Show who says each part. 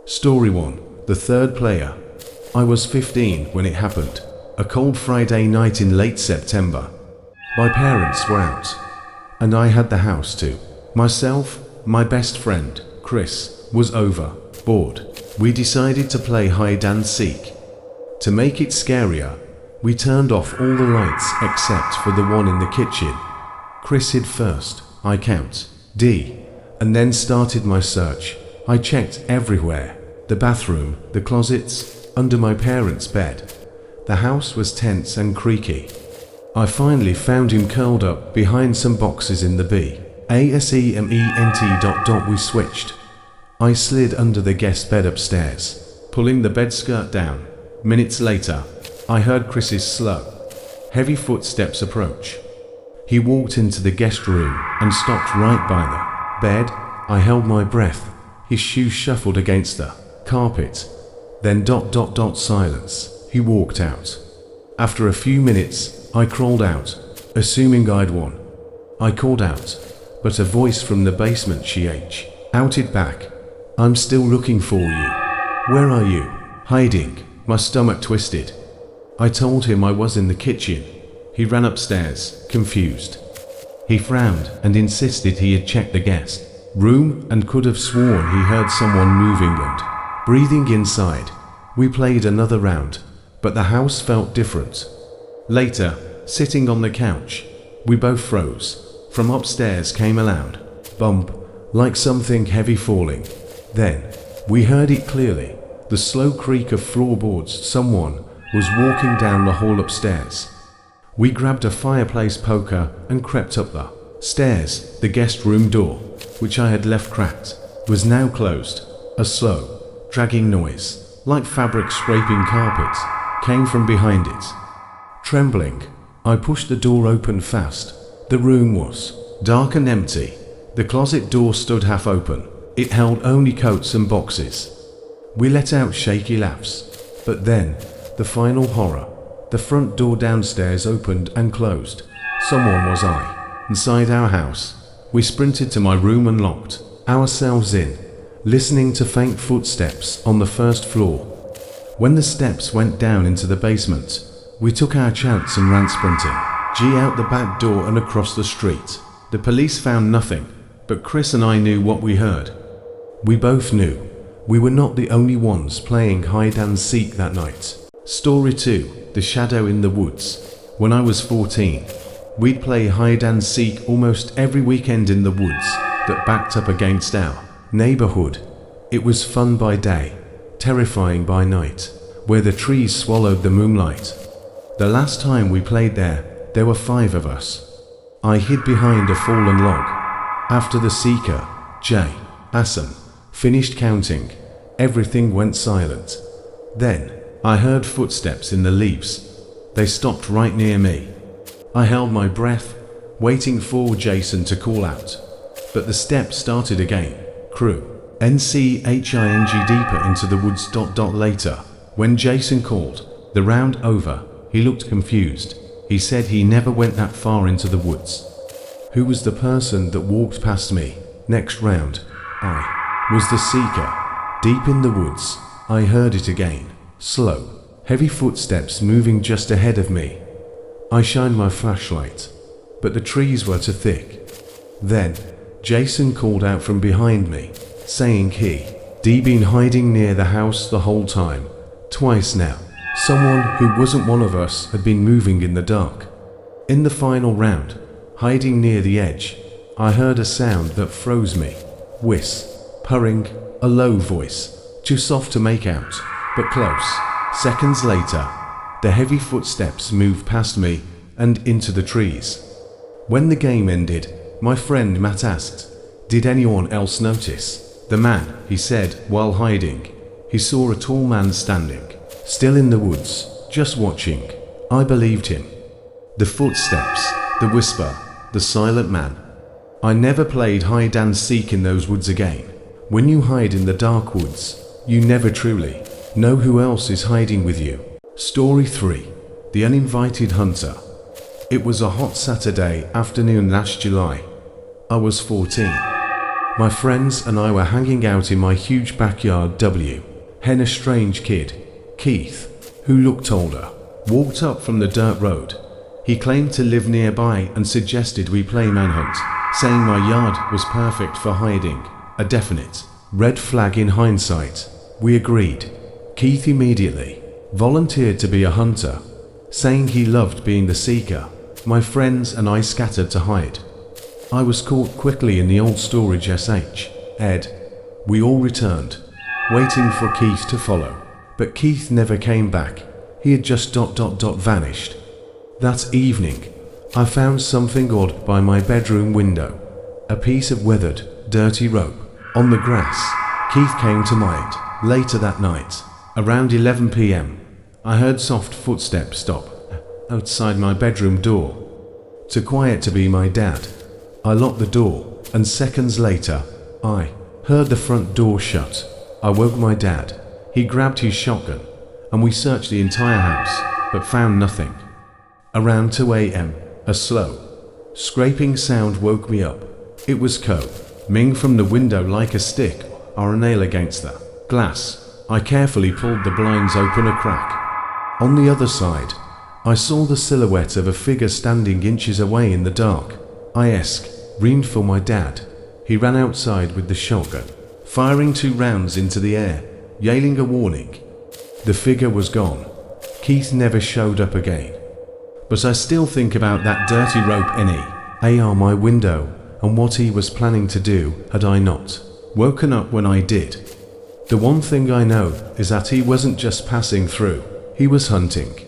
Speaker 1: Story 1. The third player. I was 15 when it happened. A cold Friday night in late September. My parents were out, and I had the house too. Myself, my best friend, Chris, was over, bored. We decided to play hide and seek. To make it scarier, we turned off all the lights except for the one in the kitchen. Chris hid first, I count D, and then started my search. I checked everywhere. The bathroom, the closets, under my parents' bed. The house was tense and creaky. I finally found him curled up behind some boxes in the basement. We switched. I slid under the guest bed upstairs, pulling the bed skirt down. Minutes later, I heard Chris's slow, heavy footsteps approach. He walked into the guest room and stopped right by the bed. I held my breath. His shoes shuffled against the carpet. Then silence. He walked out. After a few minutes, I crawled out, assuming I'd won. I called out, but a voice from the basement shouted back, "I'm still looking for you. Where are you?" Hiding. My stomach twisted. I told him I was in the kitchen. He ran upstairs, confused. He frowned and insisted he had checked the guest room and could have sworn he heard someone moving and breathing inside. We played another round, but the house felt different. Later, sitting on the couch, we both froze. From upstairs came a loud bump, like something heavy falling. Then, we heard it clearly, the slow creak of floorboards. Someone was walking down the hall upstairs. We grabbed a fireplace poker and crept up the stairs. The guest room door, which I had left cracked, was now closed. A slow, dragging noise, like fabric scraping carpet, came from behind it. Trembling, I pushed the door open fast. The room was dark and empty. The closet door stood half open. It held only coats and boxes. We let out shaky laughs. But then, the final horror. The front door downstairs opened and closed. Someone was inside our house. We sprinted to my room and locked ourselves in, listening to faint footsteps on the first floor. When the steps went down into the basement, we took our chance and ran sprinting out the back door and across the street. The police found nothing, but Chris and I knew what we heard. We both knew we were not the only ones playing hide and seek that night. Story 2. The shadow in the woods. When I was 14, we'd play hide and seek almost every weekend in the woods that backed up against our neighborhood. It was fun by day, terrifying by night, where the trees swallowed the moonlight. The last time we played there were 5 of us. I hid behind a fallen log. After the seeker, Jason, finished counting, everything went silent. Then, I heard footsteps in the leaves. They stopped right near me. I held my breath, waiting for Jason to call out. But the steps started again. Crew. NCHING deeper into the woods. Later, when Jason called the round over, he looked confused. He said he never went that far into the woods. Who was the person that walked past me? Next round, I was the seeker. Deep in the woods, I heard it again. Slow, heavy footsteps moving just ahead of me. I shined my flashlight, but the trees were too thick. Then, Jason called out from behind me, saying he'd been hiding near the house the whole time. Twice now. Someone who wasn't one of us had been moving in the dark. In the final round, hiding near the edge, I heard a sound that froze me. Purring, a low voice, too soft to make out, but close. Seconds later, the heavy footsteps moved past me and into the trees. When the game ended, my friend Matt asked, "Did anyone else notice?" "The man," he said, while hiding. He saw a tall man standing, still in the woods, just watching. I believed him. The footsteps, the whisper, the silent man. I never played hide and seek in those woods again. When you hide in the dark woods, you never truly know who else is hiding with you. Story 3. The Uninvited Hunter. It was a hot Saturday afternoon last July. I was 14. My friends and I were hanging out in my huge backyard. Hen, a strange kid, Keith, who looked older, walked up from the dirt road. He claimed to live nearby and suggested we play manhunt, saying my yard was perfect for hiding, a definite red flag in hindsight. We agreed. Keith immediately volunteered to be a hunter, saying he loved being the seeker. My friends and I scattered to hide. I was caught quickly in the old storage Ed. We all returned, waiting for Keith to follow. But Keith never came back. He had just vanished. That evening, I found something odd by my bedroom window. A piece of weathered, dirty rope on the grass. Keith came to mind. Later that night, around 11 p.m, I heard soft footsteps stop outside my bedroom door. Too quiet to be my dad. I locked the door, and seconds later, I heard the front door shut. I woke my dad. He grabbed his shotgun, and we searched the entire house, but found nothing. Around 2 a.m, a slow, scraping sound woke me up. It was coming from the window like a stick or a nail against the glass. I carefully pulled the blinds open a crack. On the other side, I saw the silhouette of a figure standing inches away in the dark. I screamed for my dad. He ran outside with the shotgun, firing 2 rounds into the air, yelling a warning. The figure was gone. Keith never showed up again. But I still think about that dirty rope on my window and what he was planning to do had I not woken up when I did. The one thing I know is that he wasn't just passing through, he was hunting.